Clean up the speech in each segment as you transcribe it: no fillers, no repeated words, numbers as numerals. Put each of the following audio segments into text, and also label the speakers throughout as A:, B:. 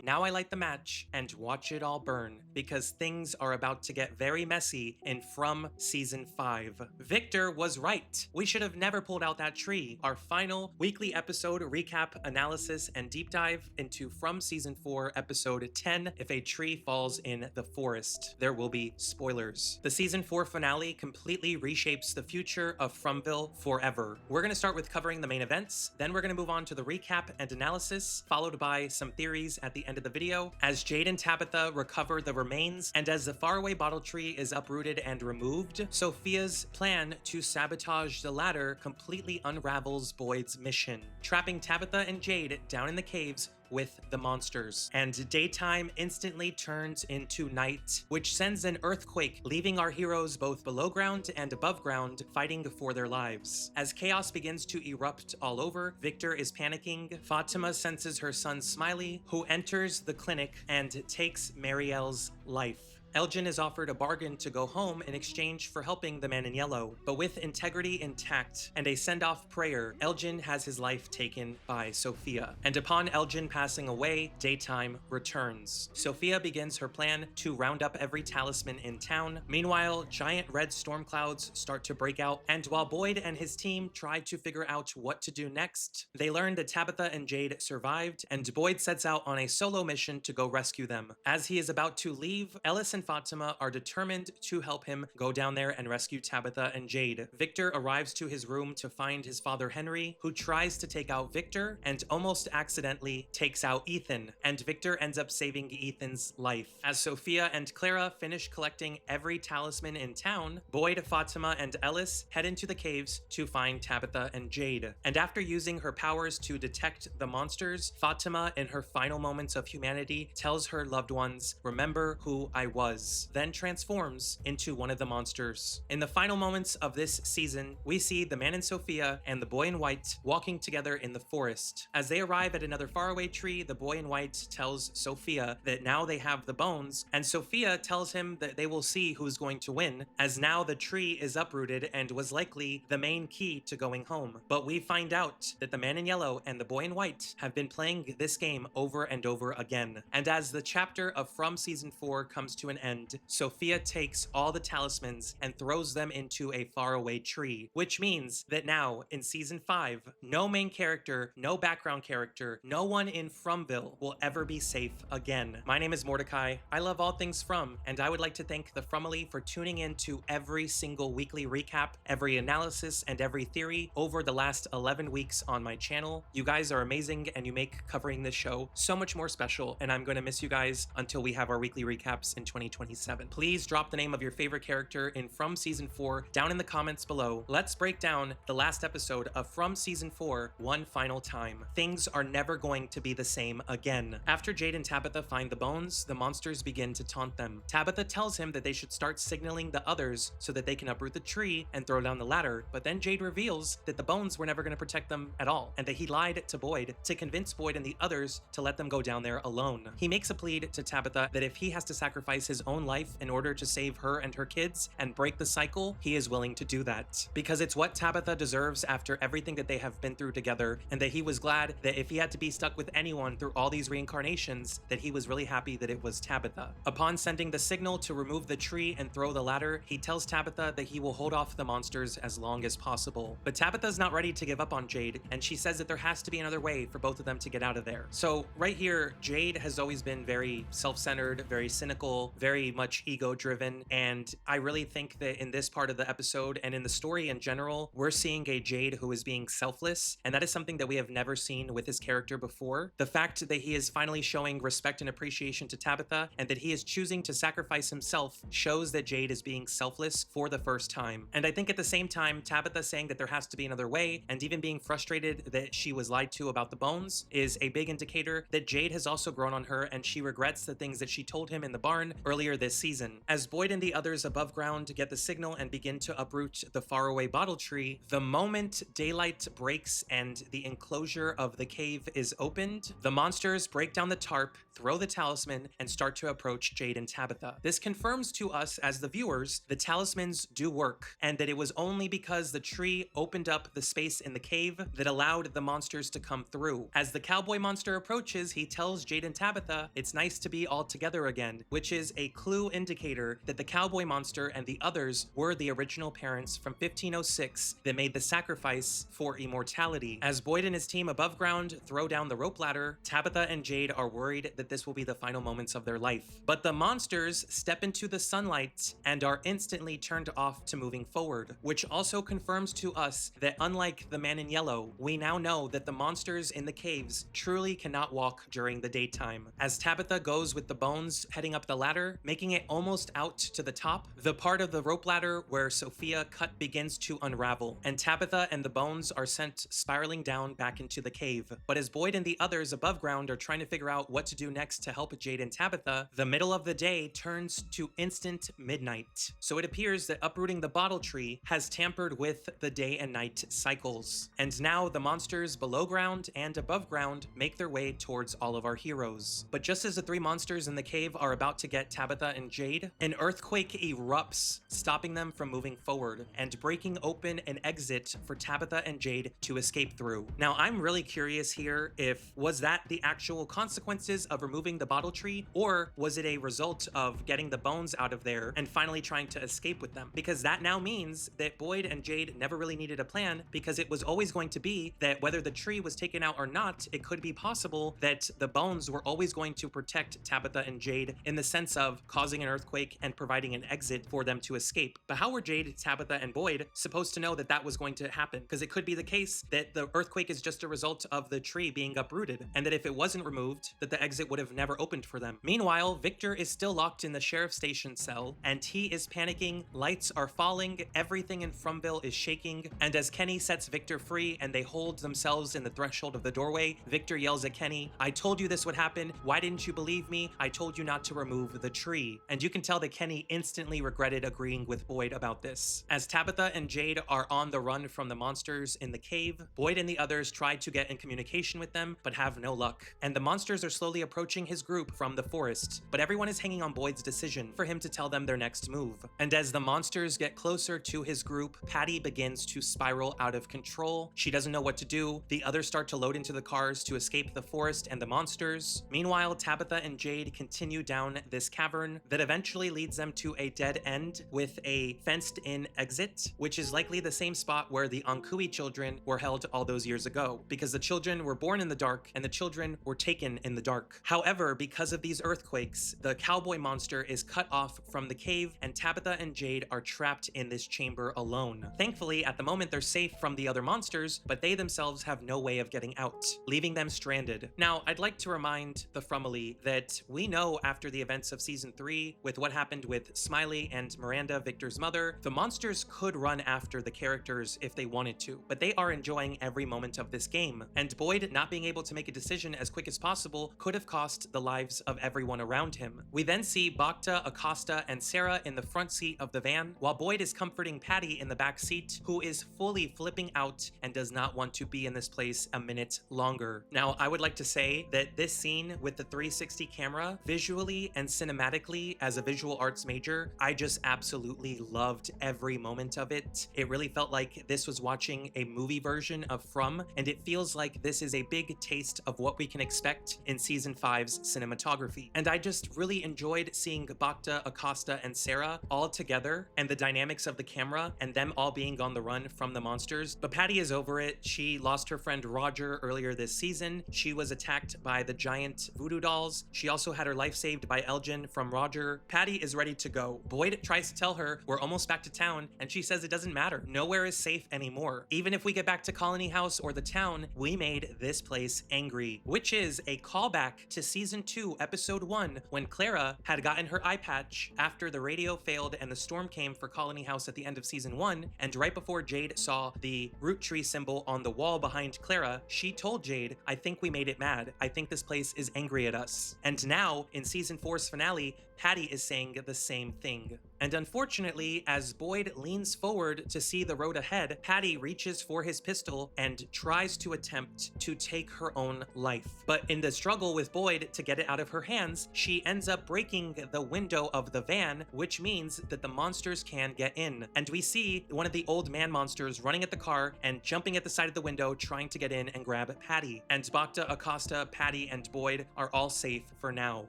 A: Now I light the match and watch it all burn, because things are about to get very messy in From Season 5. Victor was right. We should have never pulled out that tree. Our final weekly episode recap, analysis, and deep dive into From Season 4, Episode 10, If a Tree Falls in the Forest. There will be spoilers. The Season 4 finale completely reshapes the future of Fromville forever. We're going to start with covering the main events, then we're going to move on to the recap and analysis, followed by some theories at the end of the video, as Jade and Tabitha recover the remains, and as the faraway bottle tree is uprooted and removed, Sophia's plan to sabotage the ladder completely unravels Boyd's mission, trapping Tabitha and Jade down in the caves with the monsters. And daytime instantly turns into night, which sends an earthquake, leaving our heroes both below ground and above ground fighting for their lives. As chaos begins to erupt all over, Victor is panicking. Fatima senses her son Smiley, who enters the clinic and takes Marielle's life. Elgen is offered a bargain to go home in exchange for helping the man in yellow, but with integrity intact and a send-off prayer, Elgen has his life taken by Sophia. And upon Elgen passing away, daytime returns. Sophia begins her plan to round up every talisman in town. Meanwhile, giant red storm clouds start to break out, and while Boyd and his team try to figure out what to do next, they learn that Tabitha and Jade survived, and Boyd sets out on a solo mission to go rescue them. As he is about to leave, Ellis and Fatima are determined to help him go down there and rescue Tabitha and Jade. Victor arrives to his room to find his father Henry, who tries to take out Victor and almost accidentally takes out Ethan, and Victor ends up saving Ethan's life. As Sophia and Clara finish collecting every talisman in town, Boyd, Fatima, and Ellis head into the caves to find Tabitha and Jade. And after using her powers to detect the monsters, Fatima, in her final moments of humanity, tells her loved ones, "Remember who I was," then transforms into one of the monsters. In the final moments of this season, we see the man in Sophia and the boy in white walking together in the forest. As they arrive at another faraway tree, the boy in white tells Sophia that now they have the bones, and Sophia tells him that they will see who's going to win, as now the tree is uprooted and was likely the main key to going home. But we find out that the man in yellow and the boy in white have been playing this game over and over again. And as the chapter of From Season 4 comes to an end, Sophia takes all the talismans and throws them into a faraway tree, which means that now in Season 5, no main character, no background character, no one in Fromville will ever be safe again. My name is Mordecai. I love all things From, and I would like to thank the FROMily for tuning in to every single weekly recap, every analysis, and every theory over the last 11 weeks on my channel. You guys are amazing, and you make covering this show so much more special, and I'm going to miss you guys until we have our weekly recaps in 2027. Please drop the name of your favorite character in From Season 4 down in the comments below. Let's break down the last episode of From Season 4 one final time. Things are never going to be the same again. After Jade and Tabitha find the bones, the monsters begin to taunt them. Tabitha tells him that they should start signaling the others so that they can uproot the tree and throw down the ladder, but then Jade reveals that the bones were never going to protect them at all, and that he lied to Boyd to convince Boyd and the others to let them go down there alone. He makes a plea to Tabitha that if he has to sacrifice his own life in order to save her and her kids and break the cycle, he is willing to do that. Because it's what Tabitha deserves after everything that they have been through together, and that he was glad that if he had to be stuck with anyone through all these reincarnations, that he was really happy that it was Tabitha. Upon sending the signal to remove the tree and throw the ladder, he tells Tabitha that he will hold off the monsters as long as possible. But Tabitha's not ready to give up on Jade, and she says that there has to be another way for both of them to get out of there. So right here, Jade has always been very self-centered, very cynical, very much ego-driven, and I really think that in this part of the episode and in the story in general, we're seeing a Jade who is being selfless, and that is something that we have never seen with his character before. The fact that he is finally showing respect and appreciation to Tabitha, and that he is choosing to sacrifice himself, shows that Jade is being selfless for the first time. And I think at the same time, Tabitha saying that there has to be another way, and even being frustrated that she was lied to about the bones, is a big indicator that Jade has also grown on her, and she regrets the things that she told him in the barn earlier this season. As Boyd and the others above ground get the signal and begin to uproot the faraway bottle tree, the moment daylight breaks and the enclosure of the cave is opened, the monsters break down the tarp, throw the talisman, and start to approach Jade and Tabitha. This confirms to us as the viewers the talismans do work, and that it was only because the tree opened up the space in the cave that allowed the monsters to come through. As the cowboy monster approaches, he tells Jade and Tabitha it's nice to be all together again, which is a clue indicator that the cowboy monster and the others were the original parents from 1506 that made the sacrifice for immortality. As Boyd and his team above ground throw down the rope ladder, Tabitha and Jade are worried that this will be the final moments of their life. But the monsters step into the sunlight and are instantly turned off to moving forward, which also confirms to us that unlike the man in yellow, we now know that the monsters in the caves truly cannot walk during the daytime. As Tabitha goes with the bones heading up the ladder, making it almost out to the top, the part of the rope ladder where Sophia cut begins to unravel, and Tabitha and the bones are sent spiraling down back into the cave. But as Boyd and the others above ground are trying to figure out what to do next to help Jade and Tabitha, the middle of the day turns to instant midnight. So it appears that uprooting the bottle tree has tampered with the day and night cycles. And now the monsters below ground and above ground make their way towards all of our heroes. But just as the three monsters in the cave are about to get Tabitha and Jade, an earthquake erupts, stopping them from moving forward and breaking open an exit for Tabitha and Jade to escape through. Now, I'm really curious here if was that the actual consequences of removing the bottle tree, or was it a result of getting the bones out of there and finally trying to escape with them? Because that now means that Boyd and Jade never really needed a plan, because it was always going to be that whether the tree was taken out or not, it could be possible that the bones were always going to protect Tabitha and Jade in the sense of causing an earthquake and providing an exit for them to escape. But how were Jade, Tabitha, and Boyd supposed to know that that was going to happen? Because it could be the case that the earthquake is just a result of the tree being uprooted, and that if it wasn't removed, that the exit would have never opened for them. Meanwhile, Victor is still locked in the sheriff's station cell, and he is panicking. Lights are falling, everything in Fromville is shaking, and as Kenny sets Victor free and they hold themselves in the threshold of the doorway, Victor yells at Kenny, "I told you this would happen. Why didn't you believe me? I told you not to remove the tree." And you can tell that Kenny instantly regretted agreeing with Boyd about this. As Tabitha and Jade are on the run from the monsters in the cave, Boyd and the others try to get in communication with them, but have no luck. And the monsters are slowly approaching his group from the forest, but everyone is hanging on Boyd's decision for him to tell them their next move. And as the monsters get closer to his group, Patty begins to spiral out of control. She doesn't know what to do. The others start to load into the cars to escape the forest and the monsters. Meanwhile, Tabitha and Jade continue down this cavern that eventually leads them to a dead end with a fenced-in exit, which is likely the same spot where the Ankui children were held all those years ago, because the children were born in the dark and the children were taken in the dark. However, because of these earthquakes, the cowboy monster is cut off from the cave and Tabitha and Jade are trapped in this chamber alone. Thankfully, at the moment they're safe from the other monsters, but they themselves have no way of getting out, leaving them stranded. Now, I'd like to remind the FROMily that we know after the events of season 3, with what happened with Smiley and Miranda, Victor's mother, the monsters could run after the characters if they wanted to, but they are enjoying every moment of this game. And Boyd not being able to make a decision as quick as possible could have cost the lives of everyone around him. We then see Bacta, Acosta, and Sarah in the front seat of the van, while Boyd is comforting Patty in the back seat, who is fully flipping out and does not want to be in this place a minute longer. Now, I would like to say that this scene with the 360 camera, visually and cinematically as a visual arts major, I just absolutely loved every moment of it. It really felt like this was watching a movie version of From, and it feels like this is a big taste of what we can expect in season 5's cinematography. And I just really enjoyed seeing Bacta, Acosta, and Sarah all together, and the dynamics of the camera and them all being on the run from the monsters. But Patty is over it. She lost her friend Roger earlier this season. She was attacked by the giant voodoo dolls. She also had her life saved by Elgen from Roger. Patty is ready to go. Boyd tries to tell her we're almost back to town, and she says it doesn't matter. Nowhere is safe anymore. Even if we get back to Colony House or the town, we made this place angry, which is a callback to season 2, episode 1, when Clara had gotten her eye patch after the radio failed and the storm came for Colony House at the end of season 1, and right before Jade saw the root tree symbol on the wall behind Clara, she told Jade, "I think we made it mad. I think this place is angry at us." And now, in season 4's finale, Patty is saying the same thing. And unfortunately, as Boyd leans forward to see the road ahead, Patty reaches for his pistol and tries to attempt to take her own life. But in the struggle with Boyd to get it out of her hands, she ends up breaking the window of the van, which means that the monsters can get in. And we see one of the old man monsters running at the car and jumping at the side of the window, trying to get in and grab Patty. And Bacta, Acosta, Patty, and Boyd are all safe for now.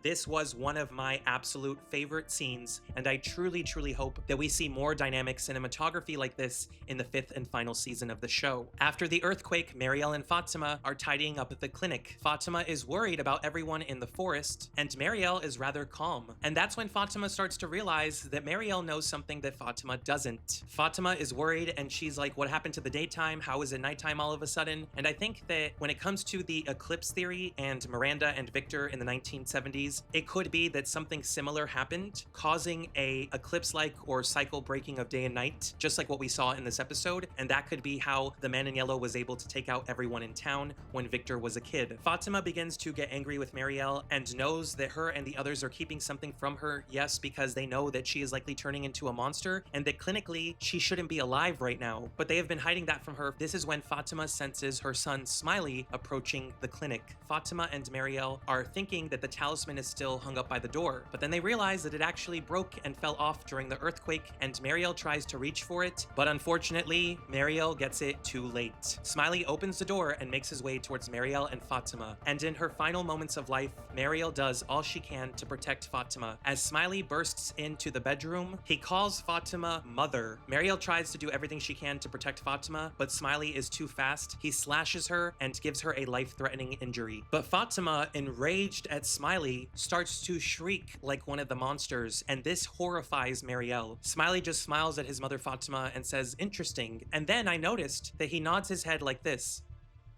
A: This was one of my absolute favorite scenes, and I truly hope that we see more dynamic cinematography like this in the 5th and final season of the show. After the earthquake, Marielle and Fatima are tidying up at the clinic. Fatima is worried about everyone in the forest, and Marielle is rather calm. And that's when Fatima starts to realize that Marielle knows something that Fatima doesn't. Fatima is worried, and she's like, what happened to the daytime? How is it nighttime all of a sudden? And I think that when it comes to the eclipse theory and Miranda and Victor in the 1970s, it could be that something similar happened, causing a eclipse-like or cycle breaking of day and night, just like what we saw in this episode, and that could be how the man in yellow was able to take out everyone in town when Victor was a kid. Fatima begins to get angry with Marielle and knows that her and the others are keeping something from her, yes, because they know that she is likely turning into a monster and that clinically she shouldn't be alive right now, but they have been hiding that from her. This is when Fatima senses her son Smiley approaching the clinic. Fatima and Marielle are thinking that the talisman is still hung up by the door, but then they realize that it actually broke and fell off during the earthquake, and Marielle tries to reach for it, but unfortunately, Marielle gets it too late. Smiley opens the door and makes his way towards Marielle and Fatima, and in her final moments of life, Marielle does all she can to protect Fatima. As Smiley bursts into the bedroom, he calls Fatima Mother. Marielle tries to do everything she can to protect Fatima, but Smiley is too fast. He slashes her and gives her a life-threatening injury. But Fatima, enraged at Smiley, starts to shriek like one of the monsters, and this horrifies Marielle. Smiley just smiles at his mother Fatima and says, interesting, and then I noticed that he nods his head like this,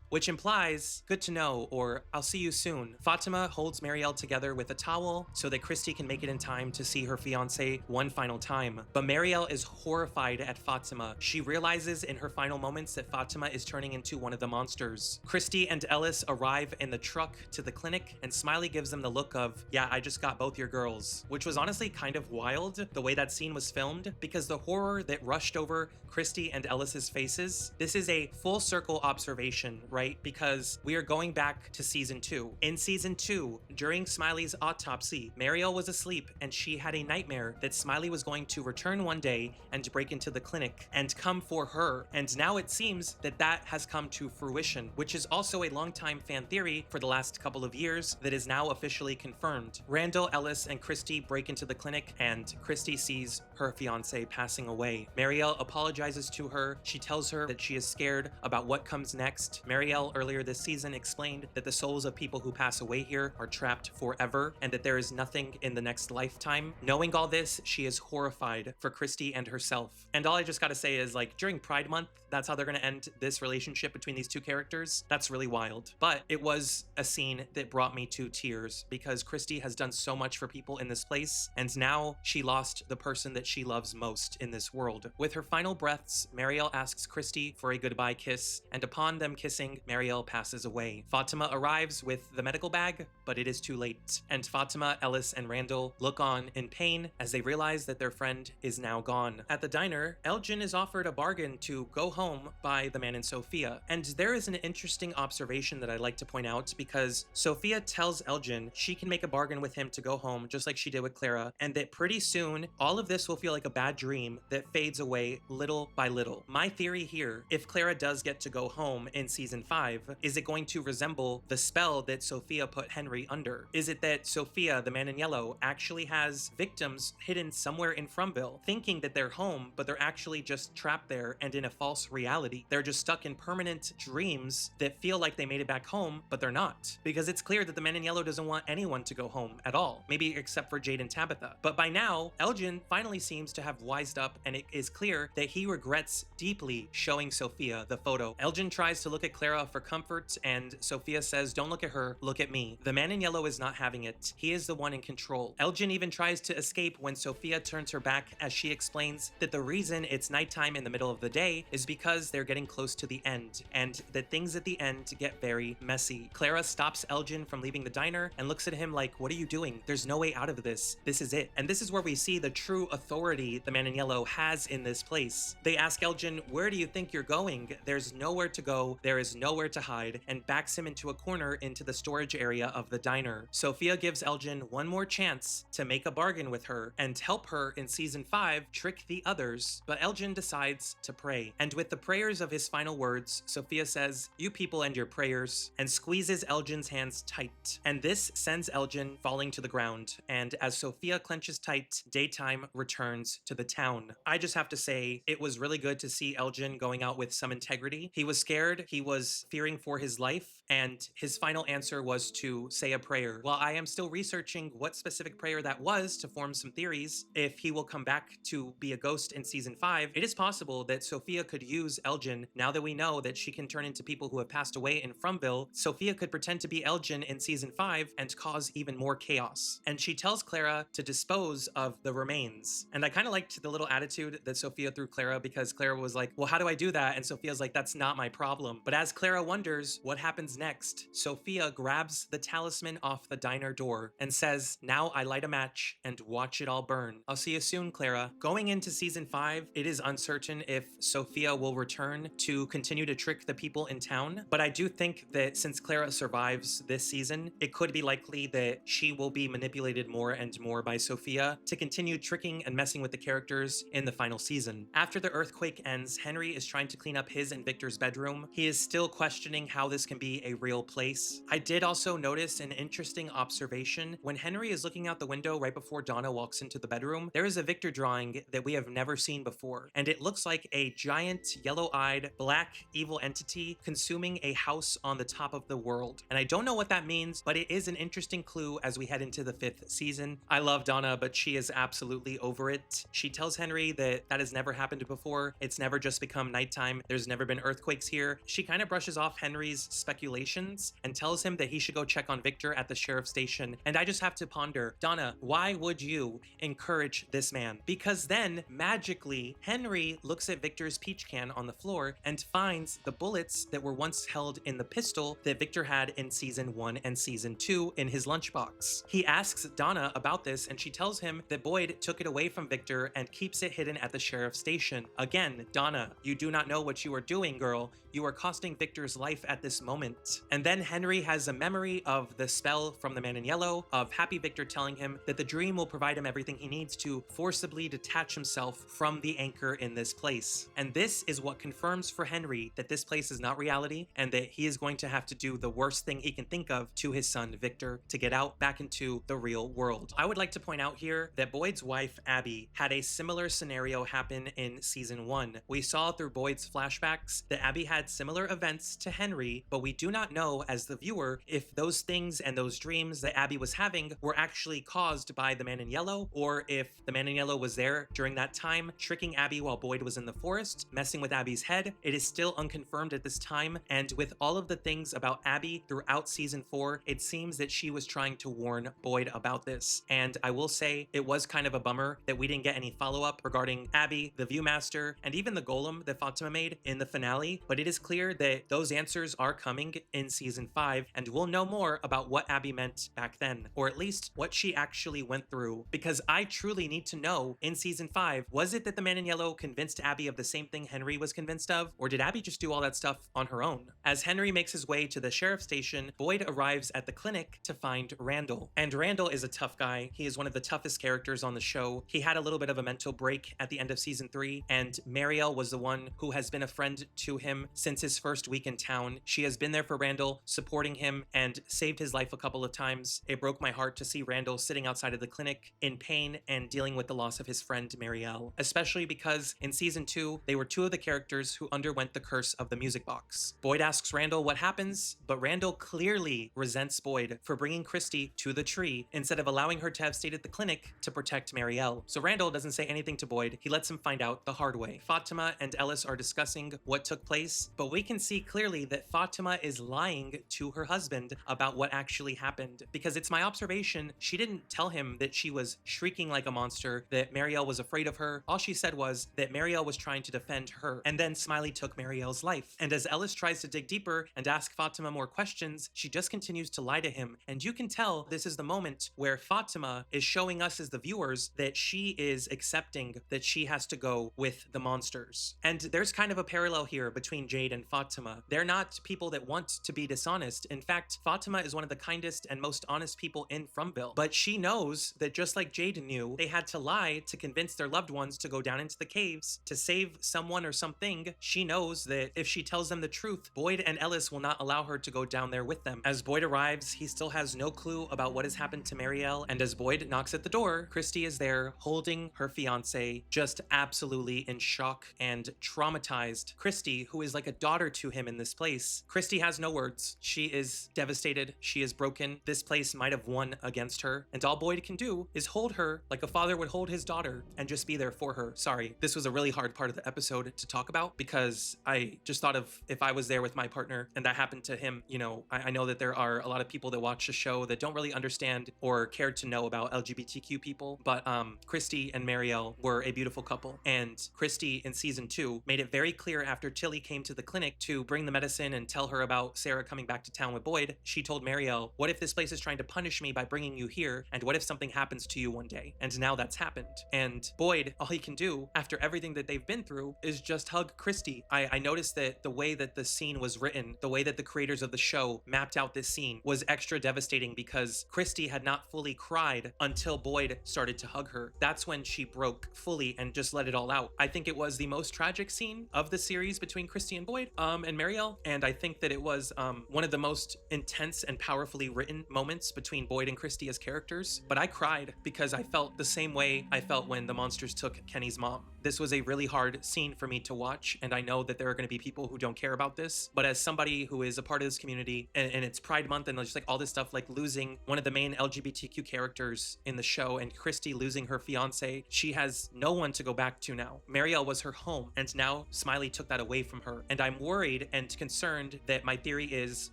A: which implies, good to know, or I'll see you soon. Fatima holds Marielle together with a towel so that Kristi can make it in time to see her fiancé one final time. But Marielle is horrified at Fatima. She realizes in her final moments that Fatima is turning into one of the monsters. Kristi and Ellis arrive in the truck to the clinic, and Smiley gives them the look of, yeah, I just got both your girls, which was honestly kind of wild, the way that scene was filmed, because the horror that rushed over Kristi and Ellis's faces, this is a full circle observation, right? Because we are going back to season 2. In season 2, during Smiley's autopsy, Marielle was asleep and she had a nightmare that Smiley was going to return one day and break into the clinic and come for her. And now it seems that that has come to fruition, which is also a longtime fan theory for the last couple of years that is now officially confirmed. Randall, Ellis, and Kristi break into the clinic and Kristi sees her fiancé passing away. Marielle apologizes to her. She tells her that she is scared about what comes next. Marielle earlier this season explained that the souls of people who pass away here are trapped forever and that there is nothing in the next lifetime. Knowing all this, she is horrified for Kristi and herself. And all I just gotta say is, like, during Pride Month, that's how they're gonna end this relationship between these two characters. That's really wild. But it was a scene that brought me to tears because Kristi has done so much for people in this place, and now she lost the person that she loves most in this world. With her final breaths, Marielle asks Kristi for a goodbye kiss, and upon them kissing, Marielle passes away. Fatima arrives with the medical bag, but it is too late. And Fatima, Ellis, and Randall look on in pain as they realize that their friend is now gone. At the diner, Elgen is offered a bargain to go home by the man and Sophia. And there is an interesting observation that I'd like to point out because Sophia tells Elgen she can make a bargain with him to go home just like she did with Clara, and that pretty soon all of this will feel like a bad dream that fades away little by little. My theory here, if Clara does get to go home in season 5, is it going to resemble the spell that Sophia put Henry under? Is it that Sophia, the man in yellow, actually has victims hidden somewhere in Fromville, thinking that they're home, but they're actually just trapped there and in a false reality? They're just stuck in permanent dreams that feel like they made it back home, but they're not. Because it's clear that the man in yellow doesn't want anyone to go home at all, maybe except for Jade and Tabitha. But by now, Elgen finally seems to have wised up, and it is clear that he regrets deeply showing Sophia the photo. Elgen tries to look at Clara Clara for comfort, and Sophia says, "Don't look at her, look at me. The man in yellow is not having it. He is the one in control." Elgen even tries to escape when Sophia turns her back as she explains that the reason it's nighttime in the middle of the day is because they're getting close to the end, and that things at the end get very messy. Clara stops Elgen from leaving the diner and looks at him like, "What are you doing? There's no way out of this. This is it." And this is where we see the true authority the man in yellow has in this place. They ask Elgen, "Where do you think you're going? There's nowhere to go, there is nowhere to hide," and backs him into a corner into the storage area of the diner. Sophia gives Elgen one more chance to make a bargain with her and help her in season 5 trick the others, but Elgen decides to pray. And with the prayers of his final words, Sophia says, "You people and your prayers," and squeezes Elgen's hands tight. And this sends Elgen falling to the ground, and as Sophia clenches tight, daytime returns to the town. I just have to say, it was really good to see Elgen going out with some integrity. He was scared, he was fearing for his life, and his final answer was to say a prayer. While I am still researching what specific prayer that was to form some theories, if he will come back to be a ghost in season 5, it is possible that Sophia could use Elgen. Now that we know that she can turn into people who have passed away in Fromville, Sophia could pretend to be Elgen in season 5 and cause even more chaos. And she tells Clara to dispose of the remains. And I kind of liked the little attitude that Sophia threw Clara, because Clara was like, "Well, how do I do that?" And Sophia's like, "That's not my problem." But as Clara wonders what happens next, Sophia grabs the talisman off the diner door and says, "Now I light a match and watch it all burn. I'll see you soon, Clara." Going into season 5, it is uncertain if Sophia will return to continue to trick the people in town, but I do think that since Clara survives this season, it could be likely that she will be manipulated more and more by Sophia to continue tricking and messing with the characters in the final season. After the earthquake ends, Henry is trying to clean up his and Victor's bedroom. He is still questioning how this can be a real place. I did also notice an interesting observation. When Henry is looking out the window right before Donna walks into the bedroom, there is a Victor drawing that we have never seen before, and it looks like a giant yellow-eyed black evil entity consuming a house on the top of the world. And I don't know what that means, but it is an interesting clue as we head into the 5th season. I love Donna, but she is absolutely over it. She tells Henry that that has never happened before. It's never just become nighttime. There's never been earthquakes here. She kind of brushes off Henry's speculations and tells him that he should go check on Victor at the sheriff's station. And I just have to ponder, Donna, why would you encourage this man? Because then, magically, Henry looks at Victor's peach can on the floor and finds the bullets that were once held in the pistol that Victor had in season 1 and season 2 in his lunchbox. He asks Donna about this, and she tells him that Boyd took it away from Victor and keeps it hidden at the sheriff's station. Again, Donna, you do not know what you are doing, girl. You are costing Victor's life at this moment. And then Henry has a memory of the spell from the man in yellow, of Happy Victor telling him that the dream will provide him everything he needs to forcibly detach himself from the anchor in this place. And this is what confirms for Henry that this place is not reality, and that he is going to have to do the worst thing he can think of to his son Victor to get out back into the real world. I would like to point out here that Boyd's wife Abby had a similar scenario happen in season 1. We saw through Boyd's flashbacks that Abby had similar events to Henry, but we do not know as the viewer if those things and those dreams that Abby was having were actually caused by the man in yellow, or if the man in yellow was there during that time tricking Abby while Boyd was in the forest, messing with Abby's head. It is still unconfirmed at this time, and with all of the things about Abby throughout season 4, it seems that she was trying to warn Boyd about this. And I will say it was kind of a bummer that we didn't get any follow-up regarding Abby, the Viewmaster, and even the golem that Fatima made in the finale, but it is clear that those answers are coming in season 5, and we'll know more about what Abby meant back then, or at least what she actually went through, because I truly need to know in season 5, was it that the man in yellow convinced Abby of the same thing Henry was convinced of, or did Abby just do all that stuff on her own? As Henry makes his way to the sheriff's station, Boyd arrives at the clinic to find Randall. And Randall is a tough guy. He is one of the toughest characters on the show. He had a little bit of a mental break at the end of season 3, and Marielle was the one who has been a friend to him since his first week in town. She has been there for Randall, supporting him, and saved his life a couple of times. It broke my heart to see Randall sitting outside of the clinic in pain and dealing with the loss of his friend Marielle, especially because in season 2, they were two of the characters who underwent the curse of the music box. Boyd asks Randall what happens, but Randall clearly resents Boyd for bringing Kristi to the tree instead of allowing her to have stayed at the clinic to protect Marielle. So Randall doesn't say anything to Boyd. He lets him find out the hard way. Fatima and Ellis are discussing what took place, but we can see clearly that Fatima is lying to her husband about what actually happened, because it's my observation she didn't tell him that she was shrieking like a monster, that Marielle was afraid of her. All she said was that Marielle was trying to defend her, and then Smiley took Marielle's life. And as Ellis tries to dig deeper and ask Fatima more questions, she just continues to lie to him. And you can tell this is the moment where Fatima is showing us as the viewers that she is accepting that she has to go with the monsters. And there's kind of a parallel here between Jade and Fatima. They're not people that want to be dishonest. In fact, Fatima is one of the kindest and most honest people in Fromville. But she knows that just like Jade knew, they had to lie to convince their loved ones to go down into the caves to save someone or something. She knows that if she tells them the truth, Boyd and Ellis will not allow her to go down there with them. As Boyd arrives, he still has no clue about what has happened to Marielle, and as Boyd knocks at the door, Kristi is there holding her fiance, just absolutely in shock and traumatized. Kristi, who is like a daughter to him in this place, Kristi has no words. She is devastated. She is broken. This place might have won against her, and all Boyd can do is hold her like a father would hold his daughter and just be there for her. Sorry, this was a really hard part of the episode to talk about because I just thought of if I was there with my partner and that happened to him. You know, I know that there are a lot of people that watch the show that don't really understand or care to know about LGBTQ people, but Kristi and Marielle were a beautiful couple, and Kristi in season 2 made it very clear after Tilly came to the clinic to bring the medicine and tell her about Sarah coming back to town with Boyd. She told Marielle, what if this place is trying to punish me by bringing you here, and what if something happens to you one day? And now that's happened. And Boyd, all he can do after everything that they've been through is just hug Kristi. I noticed that the way that the scene was written, the way that the creators of the show mapped out this scene was extra devastating because Kristi had not fully cried until Boyd started to hug her. That's when she broke fully and just let it all out. I think it was the most tragic scene of the series between Kristi and Boyd and Marielle, and I think that it was one of the most intense and powerfully written moments between Boyd and Kristi as characters. But I cried because I felt the same way I felt when the monsters took Kenny's mom. This was a really hard scene for me to watch, and I know that there are going to be people who don't care about this, but as somebody who is a part of this community, and it's Pride Month and just like all this stuff, like losing one of the main LGBTQ characters in the show and Kristi losing her fiance, she has no one to go back to now. Marielle was her home, and now Smiley took that away from her. And I'm worried and concerned that my theory is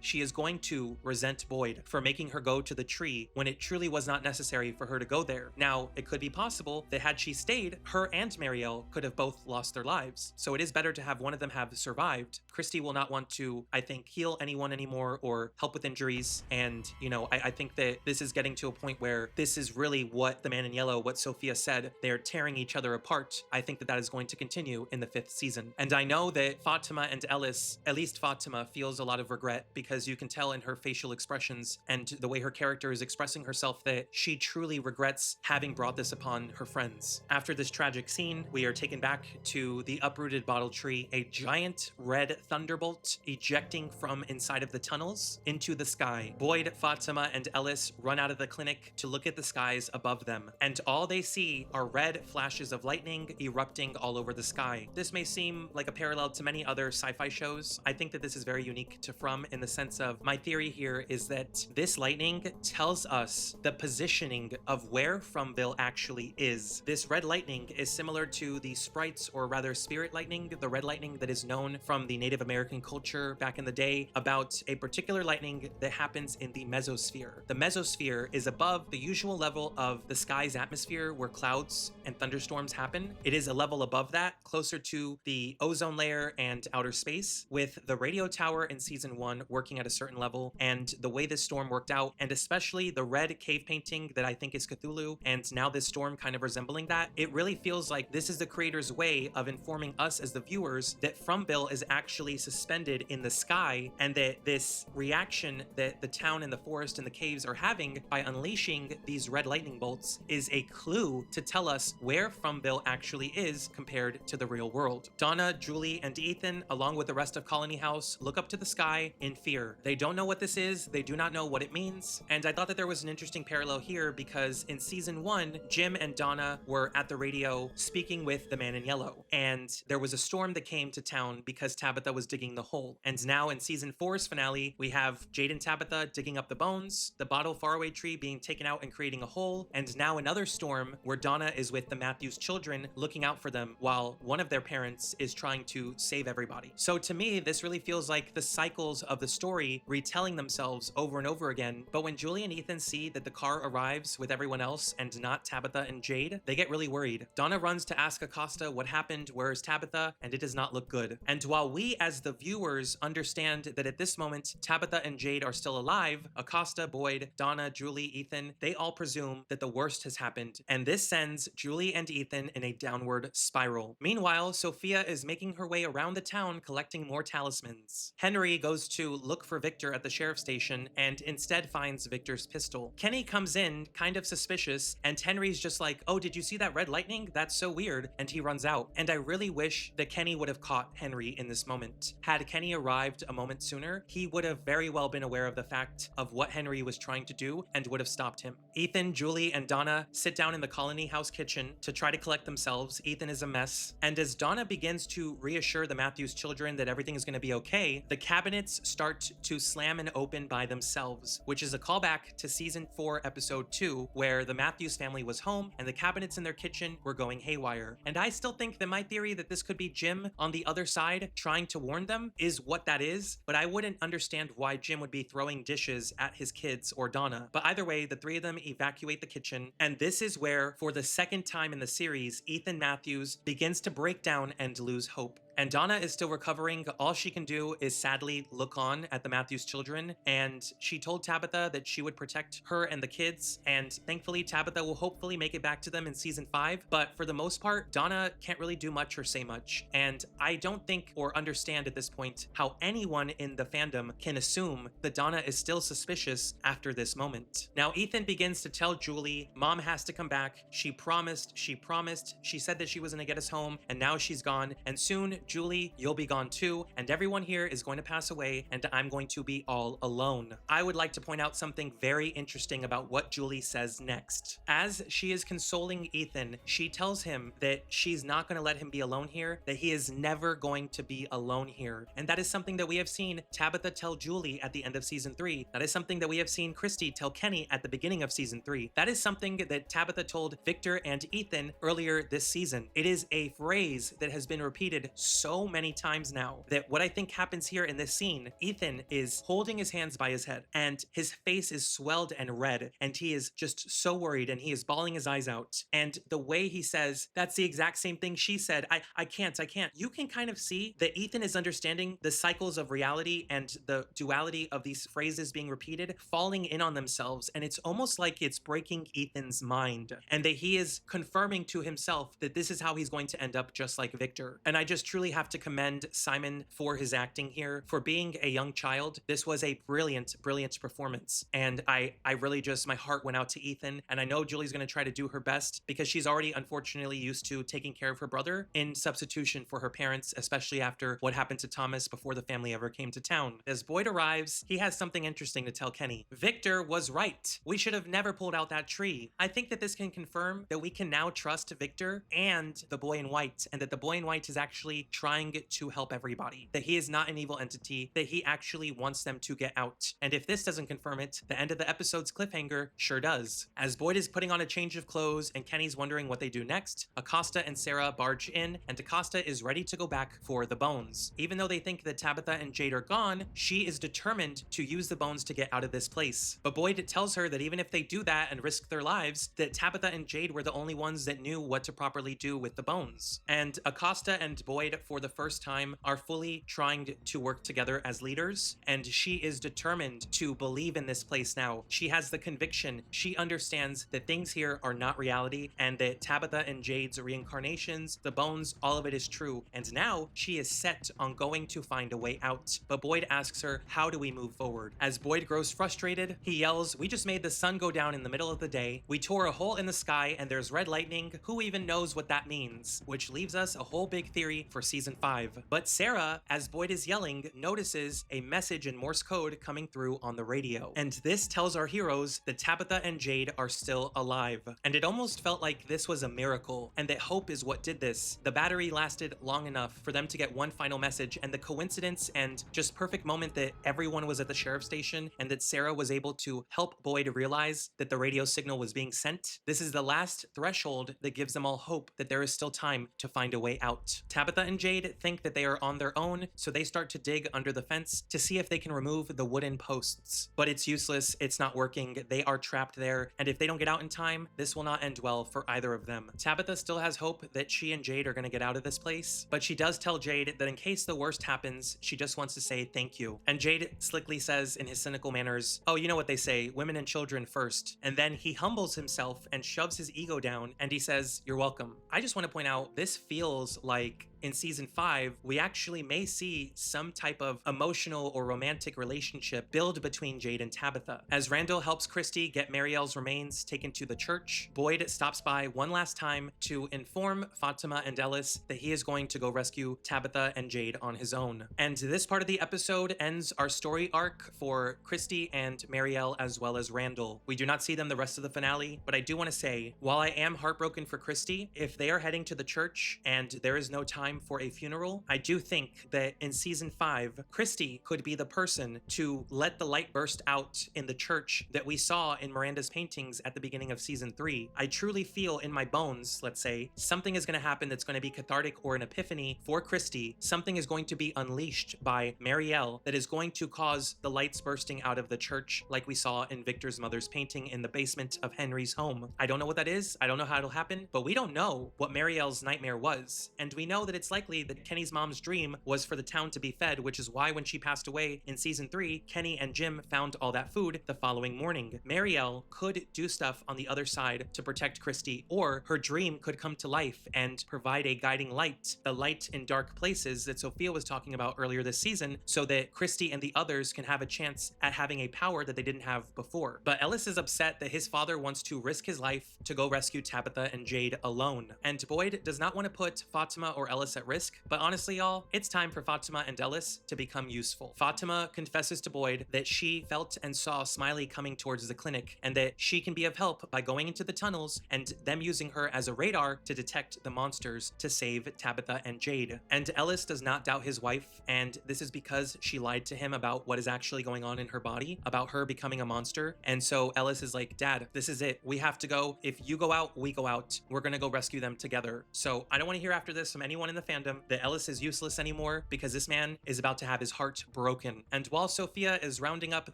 A: she is going to resent Boyd for making her go to the tree when it truly was not necessary for her to go there. Now, it could be possible that had she stayed, her and Marielle could have both lost their lives. So it is better to have one of them have survived. Kristi will not want to, I think, heal anyone anymore or help with injuries. And, you know, I think that this is getting to a point where this is really what the man in yellow, what Sophia said, they're tearing each other apart. I think that that is going to continue in the 5th season. And I know that Fatima and Ellis, at least Fatima, feels a lot of regret because you can tell in her facial expressions and the way her character is expressing herself that she truly regrets having brought this upon her friends. After this tragic scene, we are taken back to the uprooted bottle tree, a giant red thunderbolt ejecting from inside of the tunnels into the sky. Boyd, Fatima, and Ellis run out of the clinic to look at the skies above them, and all they see are red flashes of lightning erupting all over the sky. This may seem like a parallel to many other sci-fi shows. I think that this is very unique to From in the sense of my theory here is that this lightning tells us the positioning of where Fromville actually is. This red lightning is similar to the sprites, or rather spirit lightning, the red lightning that is known from the Native American culture back in the day about a particular lightning that happens in the mesosphere. The mesosphere is above the usual level of the sky's atmosphere where clouds and thunderstorms happen. It is a level above that, closer to the ozone layer and outer space, with the radio tower in season 1 working at a certain level, and the way this storm worked out, and especially the red cave painting that I think is Cthulhu, and now this storm kind of resembling that. It really feels like this is the creator's way of informing us as the viewers that Fromville is actually suspended in the sky, and that this reaction that the town and the forest and the caves are having by unleashing these red lightning bolts is a clue to tell us where Fromville actually is compared to the real world. Donna, Julie, and Ethan, along with the rest of Colony House, look up to the sky in fear. They don't know what this is, they do not know what it means, and I thought that there was an interesting parallel here because in season 1, Jim and Donna were at the radio speaking with the man in yellow, and there was a storm that came to town because Tabitha was digging the hole. And now in season 4's finale, we have Jade and Tabitha digging up the bones, the bottle faraway tree being taken out and creating a hole, and now another storm where Donna is with the Matthews children looking out for them while one of their parents is trying to save everybody. So to me, honestly, this really feels like the cycles of the story retelling themselves over and over again. But when Julie and Ethan see that the car arrives with everyone else and not Tabitha and Jade, they get really worried. Donna runs to ask Acosta what happened, where's Tabitha, and it does not look good. And while we as the viewers understand that at this moment Tabitha and Jade are still alive, Acosta, Boyd, Donna, Julie, Ethan, they all presume that the worst has happened, and this sends Julie and Ethan in a downward spiral. Meanwhile, Sophia is making her way around the town collecting more talismans. Henry goes to look for Victor at the sheriff's station and instead finds Victor's pistol. Kenny comes in, kind of suspicious, and Henry's just like, oh, did you see that red lightning? That's so weird, and he runs out. And I really wish that Kenny would have caught Henry in this moment. Had Kenny arrived a moment sooner, he would have very well been aware of the fact of what Henry was trying to do and would have stopped him. Ethan, Julie, and Donna sit down in the colony house kitchen to try to collect themselves. Ethan is a mess, and as Donna begins to reassure the Matthews children that everything is going to be okay, the cabinets start to slam and open by themselves, which is a callback to season 4 episode 2, where the Matthews family was home and the cabinets in their kitchen were going haywire. And I still think that my theory that this could be Jim on the other side trying to warn them is what that is, but I wouldn't understand why Jim would be throwing dishes at his kids or Donna. But either way, the three of them evacuate the kitchen, and this is where, for the second time in the series, Ethan Matthews begins to break down and lose hope. And Donna is still recovering. All she can do is sadly look on at the Matthews children, and she told Tabitha that she would protect her and the kids, and thankfully Tabitha will hopefully make it back to them in season 5, but for the most part, Donna can't really do much or say much, and I don't think or understand at this point how anyone in the fandom can assume that Donna is still suspicious after this moment. Now Ethan begins to tell Julie, Mom has to come back, she promised, she said that she was gonna get us home, and now she's gone, and soon Julie, you'll be gone too, and everyone here is going to pass away, and I'm going to be all alone. I would like to point out something very interesting about what Julie says next. As she is consoling Ethan, she tells him that she's not going to let him be alone here, that he is never going to be alone here. And that is something that we have seen Tabitha tell Julie at the end of season 3. That is something that we have seen Kristi tell Kenny at the beginning of season 3. That is something that Tabitha told Victor and Ethan earlier this season. It is a phrase that has been repeated so many times now that what I think happens here in this scene, Ethan is holding his hands by his head and his face is swelled and red and he is just so worried and he is bawling his eyes out. And the way he says, that's the exact same thing she said, I can't. You can kind of see that Ethan is understanding the cycles of reality and the duality of these phrases being repeated, falling in on themselves. And it's almost like it's breaking Ethan's mind and that he is confirming to himself that this is how he's going to end up just like Victor. And I just truly have to commend Simon for his acting here. For being a young child, this was a brilliant performance. And I really just, my heart went out to Ethan. And I know Julie's going to try to do her best because she's already unfortunately used to taking care of her brother in substitution for her parents, especially after what happened to Thomas before the family ever came to town. As Boyd arrives, he has something interesting to tell Kenny. Victor was right. We should have never pulled out that tree. I think that this can confirm that we can now trust Victor and the boy in white, and that the boy in white is actually trying to help everybody, that he is not an evil entity, that he actually wants them to get out. And if this doesn't confirm it, the end of the episode's cliffhanger sure does. As Boyd is putting on a change of clothes and Kenny's wondering what they do next, Acosta and Sarah barge in, and Acosta is ready to go back for the bones. Even though they think that Tabitha and Jade are gone, she is determined to use the bones to get out of this place. But Boyd tells her that even if they do that and risk their lives, that Tabitha and Jade were the only ones that knew what to properly do with the bones. And Acosta and Boyd, for the first time, are fully trying to work together as leaders, and she is determined to believe in this place now. She has the conviction, she understands that things here are not reality, and that Tabitha and Jade's reincarnations, the bones, all of it is true, and now she is set on going to find a way out. But Boyd asks her, how do we move forward? As Boyd grows frustrated, he yells, we just made the sun go down in the middle of the day, we tore a hole in the sky and there's red lightning, who even knows what that means? Which leaves us a whole big theory for season 5. But Sarah, as Boyd is yelling, notices a message in Morse code coming through on the radio. And this tells our heroes that Tabitha and Jade are still alive. And it almost felt like this was a miracle, and that hope is what did this. The battery lasted long enough for them to get one final message, and the coincidence and just perfect moment that everyone was at the sheriff's station and that Sarah was able to help Boyd realize that the radio signal was being sent. This is the last threshold that gives them all hope that there is still time to find a way out. Tabitha and Jade think that they are on their own, so they start to dig under the fence to see if they can remove the wooden posts. But it's useless, it's not working, they are trapped there, and if they don't get out in time, this will not end well for either of them. Tabitha still has hope that she and Jade are gonna get out of this place, but she does tell Jade that in case the worst happens, she just wants to say thank you. And Jade slickly says in his cynical manners, oh, you know what they say, women and children first. And then he humbles himself and shoves his ego down, and he says, you're welcome. I just want to point out, this feels like in season 5, we actually may see some type of emotional or romantic relationship build between Jade and Tabitha. As Randall helps Kristi get Marielle's remains taken to the church, Boyd stops by one last time to inform Fatima and Ellis that he is going to go rescue Tabitha and Jade on his own. And this part of the episode ends our story arc for Kristi and Marielle as well as Randall. We do not see them the rest of the finale, but I do want to say, while I am heartbroken for Kristi, if they are heading to the church and there is no time for a funeral, I do think that in season 5, Kristi could be the person to let the light burst out in the church that we saw in Miranda's paintings at the beginning of season 3. I truly feel in my bones, let's say, something is going to happen that's going to be cathartic or an epiphany for Kristi. Something is going to be unleashed by Marielle that is going to cause the lights bursting out of the church like we saw in Victor's mother's painting in the basement of Henry's home. I don't know what that is. I don't know how it'll happen, but we don't know what Marielle's nightmare was. And we know that it's likely that Kenny's mom's dream was for the town to be fed, which is why when she passed away in season 3, Kenny and Jim found all that food the following morning. Marielle could do stuff on the other side to protect Kristi, or her dream could come to life and provide a guiding light, the light in dark places that Sophia was talking about earlier this season, so that Kristi and the others can have a chance at having a power that they didn't have before. But Ellis is upset that his father wants to risk his life to go rescue Tabitha and Jade alone. And Boyd does not want to put Fatima or Ellis at risk, but honestly, y'all, it's time for Fatima and Ellis to become useful. Fatima confesses to Boyd that she felt and saw Smiley coming towards the clinic, and that she can be of help by going into the tunnels and them using her as a radar to detect the monsters to save Tabitha and Jade. And Ellis does not doubt his wife, and this is because she lied to him about what is actually going on in her body, about her becoming a monster. And so Ellis is like, Dad, this is it. We have to go. If you go out, we go out. We're gonna go rescue them together. So I don't want to hear after this from anyone in the fandom that Ellis is useless anymore, because this man is about to have his heart broken. And while Sophia is rounding up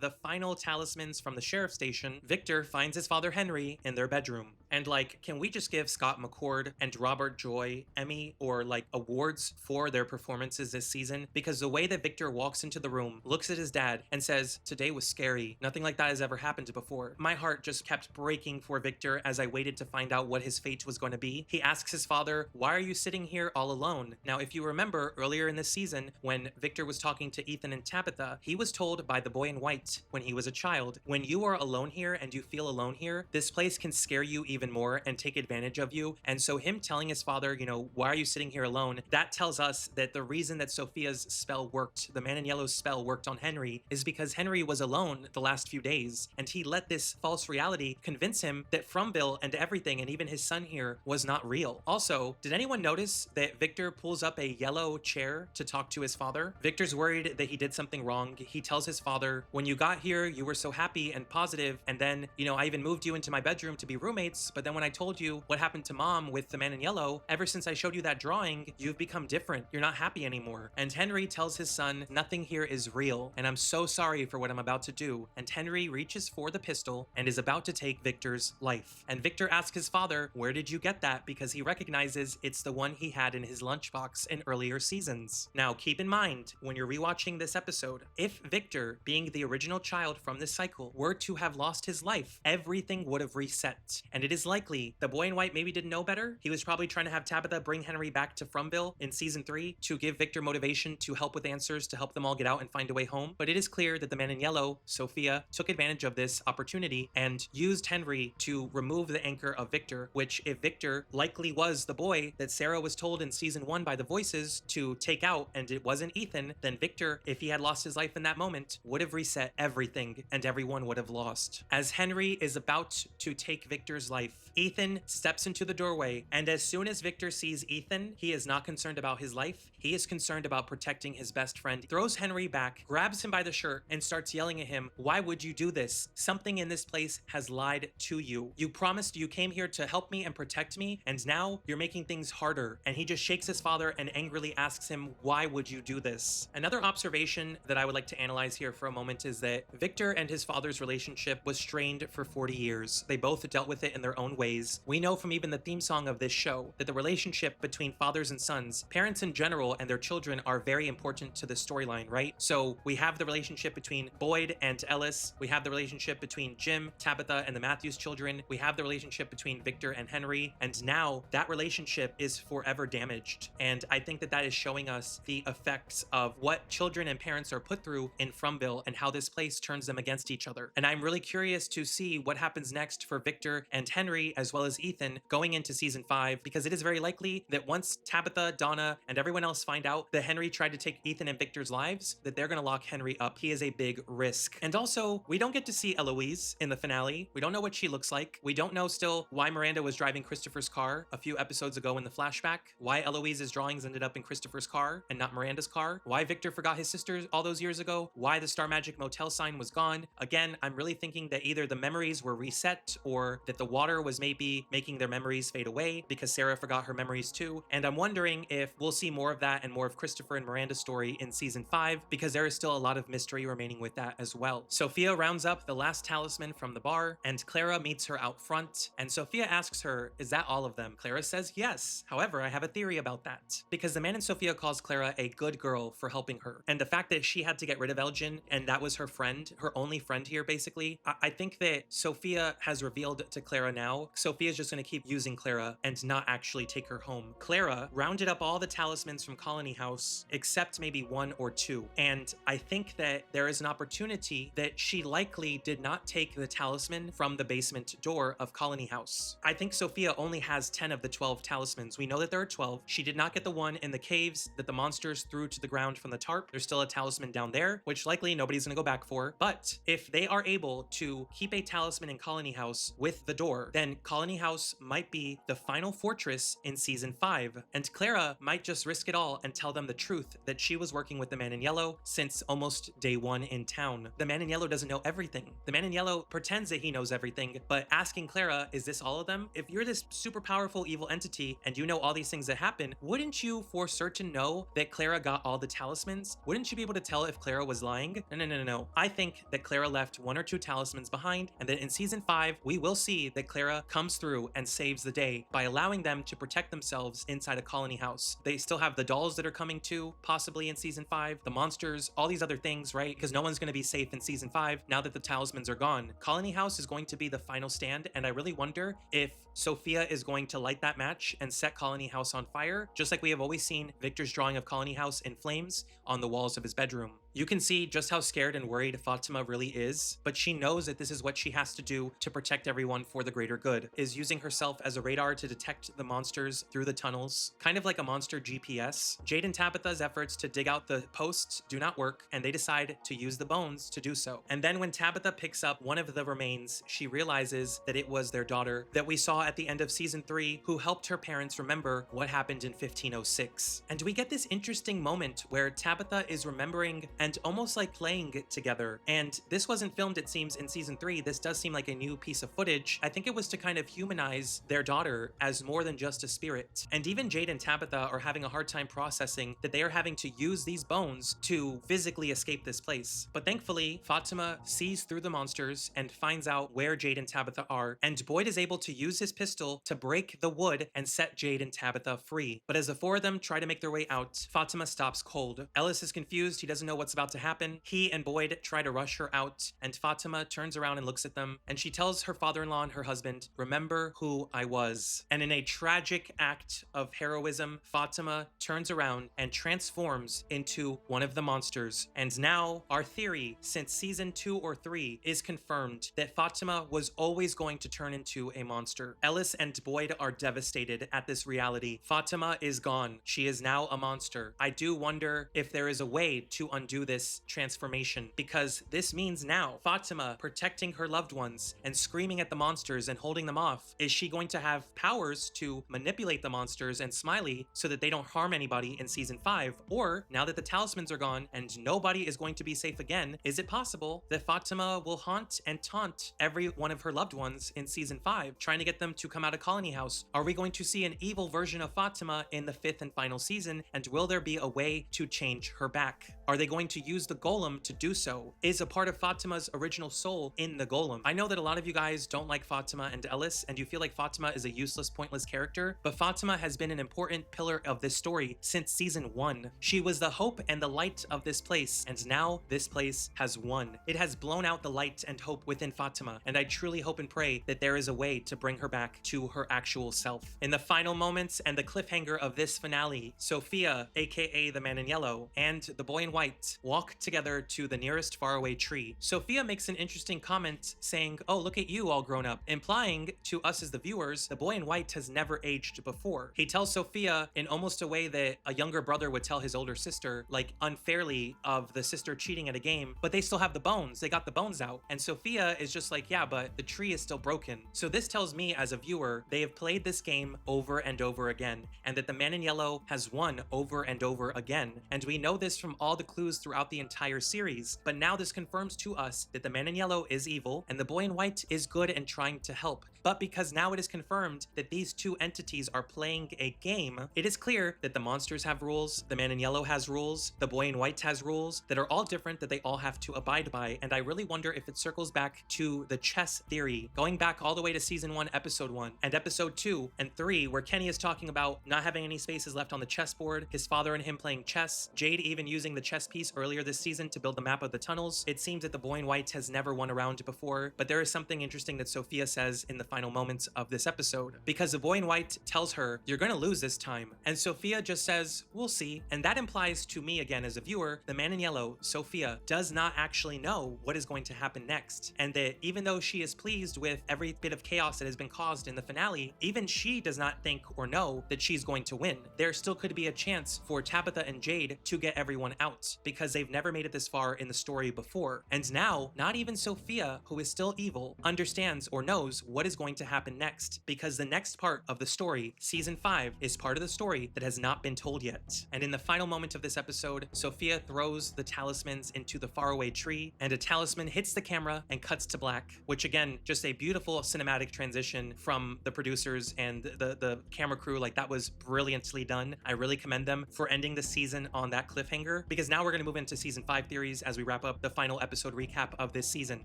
A: the final talismans from the sheriff's station, Victor finds his father Henry in their bedroom. And like, can we just give Scott McCord and Robert Joy Emmy or like awards for their performances this season? Because the way that Victor walks into the room, looks at his dad and says, today was scary. Nothing like that has ever happened before. My heart just kept breaking for Victor as I waited to find out what his fate was going to be. He asks his father, why are you sitting here all alone? Now, if you remember earlier in this season, when Victor was talking to Ethan and Tabitha, he was told by the boy in white when he was a child, when you are alone here and you feel alone here, this place can scare you even more and take advantage of you. And so him telling his father, you know, why are you sitting here alone? That tells us that the reason that Sophia's spell worked, the Man in Yellow's spell worked on Henry, is because Henry was alone the last few days, and he let this false reality convince him that Fromville and everything, and even his son here, was not real. Also, did anyone notice that Victor pulls up a yellow chair to talk to his father? Victor's worried that he did something wrong. He tells his father, when you got here, you were so happy and positive, and then, you know, I even moved you into my bedroom to be roommates, but then when I told you what happened to Mom with the Man in Yellow, ever since I showed you that drawing, you've become different. You're not happy anymore. And Henry tells his son, nothing here is real, and I'm so sorry for what I'm about to do. And Henry reaches for the pistol and is about to take Victor's life. And Victor asks his father, where did you get that? Because he recognizes it's the one he had in his lunchbox in earlier seasons. Now, keep in mind, when you're rewatching this episode, if Victor, being the original child from this cycle, were to have lost his life, everything would have reset. And it is likely the boy in white maybe didn't know better. He was probably trying to have Tabitha bring Henry back to Fromville in season 3 to give Victor motivation to help with answers, to help them all get out and find a way home. But it is clear that the Man in Yellow, Sophia, took advantage of this opportunity and used Henry to remove the anchor of Victor, which if Victor likely was the boy that Sarah was told in season 1 by the voices to take out, and it wasn't Ethan, then Victor, if he had lost his life in that moment, would have reset everything and everyone would have lost. As Henry is about to take Victor's life, life. Ethan steps into the doorway, and as soon as Victor sees Ethan, he is not concerned about his life. He is concerned about protecting his best friend. He throws Henry back, grabs him by the shirt, and starts yelling at him, "Why would you do this? Something in this place has lied to you. You promised you came here to help me and protect me, and now you're making things harder." And he just shakes his father and angrily asks him, "Why would you do this?" Another observation that I would like to analyze here for a moment is that Victor and his father's relationship was strained for 40 years. They both dealt with it in their own ways. We know from even the theme song of this show that the relationship between fathers and sons, parents in general and their children, are very important to the storyline, right? So we have the relationship between Boyd and Ellis. We have the relationship between Jim, Tabitha, and the Matthews children. We have the relationship between Victor and Henry. And now that relationship is forever damaged. And I think that that is showing us the effects of what children and parents are put through in Fromville and how this place turns them against each other. And I'm really curious to see what happens next for Victor and Henry, as well as Ethan, going into season 5, because it is very likely that once Tabitha, Donna, and everyone else find out that Henry tried to take Ethan and Victor's lives, that they're going to lock Henry up. He is a big risk. And also, we don't get to see Eloise in the finale. We don't know what she looks like. We don't know still why Miranda was driving Christopher's car a few episodes ago in the flashback, why Eloise's drawings ended up in Christopher's car and not Miranda's car, why Victor forgot his sister all those years ago, why the Star Magic Motel sign was gone. Again, I'm really thinking that either the memories were reset or that the water was maybe making their memories fade away because Sarah forgot her memories too. And I'm wondering if we'll see more of that and more of Christopher and Miranda's story in season 5, because there is still a lot of mystery remaining with that as well. Sophia rounds up the last talisman from the bar, and Clara meets her out front, and Sophia asks her, "Is that all of them?" Clara says yes. However, I have a theory about that, because the man in Sophia calls Clara a good girl for helping her, and the fact that she had to get rid of Elgen and that was her friend, her only friend here basically, I think that Sophia has revealed to Clara now, Sophia's just going to keep using Clara and not actually take her home. Clara rounded up all the talismans from Colony House except maybe 1 or 2, and I think that there is an opportunity that she likely did not take the talisman from the basement door of Colony House. I think Sophia only has 10 of the 12 talismans. We know that there are 12. She did not get the one in the caves that the monsters threw to the ground from the tarp. There's still a talisman down there, which likely nobody's gonna go back for. But if they are able to keep a talisman in Colony House with the door, then Colony House might be the final fortress in season 5. And Clara might just risk it all and tell them the truth that she was working with the man in yellow since almost day 1 in town. The man in yellow doesn't know everything. The man in yellow pretends that he knows everything, but asking Clara, "Is this all of them?" If you're this super powerful evil entity and you know all these things that happen, wouldn't you for certain know that Clara got all the talismans? Wouldn't you be able to tell if Clara was lying? No. I think that Clara left 1 or 2 talismans behind, and that in season 5, we will see that Clara comes through and saves the day by allowing them to protect themselves inside a Colony House. They still have the dolls that are coming too, possibly in season 5, the monsters, all these other things, right? Because no one's going to be safe in season 5 now that the talismans are gone. Colony House is going to be the final stand, and I really wonder if Sophia is going to light that match and set Colony House on fire, just like we have always seen Victor's drawing of Colony House in flames on the walls of his bedroom. You can see just how scared and worried Fatima really is, but she knows that this is what she has to do to protect everyone for the greater good, is using herself as a radar to detect the monsters through the tunnels, kind of like a monster GPS. Jade and Tabitha's efforts to dig out the posts do not work, and they decide to use the bones to do so. And then when Tabitha picks up one of the remains, she realizes that it was their daughter that we saw at the end of season 3, who helped her parents remember what happened in 1506. And we get this interesting moment where Tabitha is remembering and almost like playing it together. And this wasn't filmed, it seems, in season 3. This does seem like a new piece of footage. I think it was to kind of humanize their daughter as more than just a spirit. And even Jade and Tabitha are having a hard time processing that they are having to use these bones to physically escape this place. But thankfully, Fatima sees through the monsters and finds out where Jade and Tabitha are, and Boyd is able to use his pistol to break the wood and set Jade and Tabitha free. But as the 4 of them try to make their way out, Fatima stops cold. Ellis is confused, he doesn't know what's about to happen. He and Boyd try to rush her out, and Fatima turns around and looks at them, and she tells her father-in-law and her husband, "Remember who I was." And in a tragic act of heroism, Fatima turns around and transforms into one of the monsters. And now our theory since season 2 or 3 is confirmed that Fatima was always going to turn into a monster. Ellis and Boyd are devastated at this reality. Fatima is gone. She is now a monster. I do wonder if there is a way to undo do this transformation, because this means now Fatima protecting her loved ones and screaming at the monsters and holding them off. Is she going to have powers to manipulate the monsters and Smiley so that they don't harm anybody in season 5? Or now that the talismans are gone and nobody is going to be safe again, is it possible that Fatima will haunt and taunt every one of her loved ones in season 5, trying to get them to come out of Colony House? Are we going to see an evil version of Fatima in the 5th and final season, and will there be a way to change her back? Are they going to use the golem to do so? Is a part of Fatima's original soul in the golem? I know that a lot of you guys don't like Fatima and Ellis, and you feel like Fatima is a useless, pointless character, but Fatima has been an important pillar of this story since season 1. She was the hope and the light of this place, and now this place has won. It has blown out the light and hope within Fatima, and I truly hope and pray that there is a way to bring her back to her actual self. In the final moments and the cliffhanger of this finale, Sophia, aka the man in yellow, and the boy in white walk together to the nearest faraway tree. Sophia makes an interesting comment saying, "Oh, look at you all grown up," implying to us as the viewers, the boy in white has never aged before. He tells Sophia in almost a way that a younger brother would tell his older sister, like unfairly, of the sister cheating at a game, but they still have the bones. They got the bones out. And Sophia is just like, yeah, but the tree is still broken. So this tells me as a viewer, they have played this game over and over again, and that the man in yellow has won over and over again. And we know this from all the clues throughout the entire series, but now this confirms to us that the man in yellow is evil and the boy in white is good and trying to help. But because now it is confirmed that these two entities are playing a game, it is clear that the monsters have rules, the man in yellow has rules, the boy in white has rules that are all different that they all have to abide by. And I really wonder if it circles back to the chess theory, going back all the way to season 1, episode 1, and episode 2 and 3, where Kenny is talking about not having any spaces left on the chessboard, his father and him playing chess, Jade even using the chess piece earlier this season to build the map of the tunnels. It seems that the boy in white has never won a round before, but there is something interesting that Sophia says in the final moments of this episode, because the boy in white tells her, "You're gonna lose this time," and Sophia just says, "We'll see." And that implies to me, again as a viewer, the man in yellow, Sophia, does not actually know what is going to happen next, and that even though she is pleased with every bit of chaos that has been caused in the finale, even she does not think or know that she's going to win. There still could be a chance for Tabitha and Jade to get everyone out, because they've never made it this far in the story before. And now, not even Sophia, who is still evil, understands or knows what is going to happen next, because the next part of the story, season 5, is part of the story that has not been told yet. And in the final moment of this episode, Sophia throws the talismans into the faraway tree, and a talisman hits the camera and cuts to black, which again, just a beautiful cinematic transition from the producers and the camera crew. Like, that was brilliantly done. I really commend them for ending the season on that cliffhanger, because now we're going to move into season 5 theories as we wrap up the final episode recap of this season.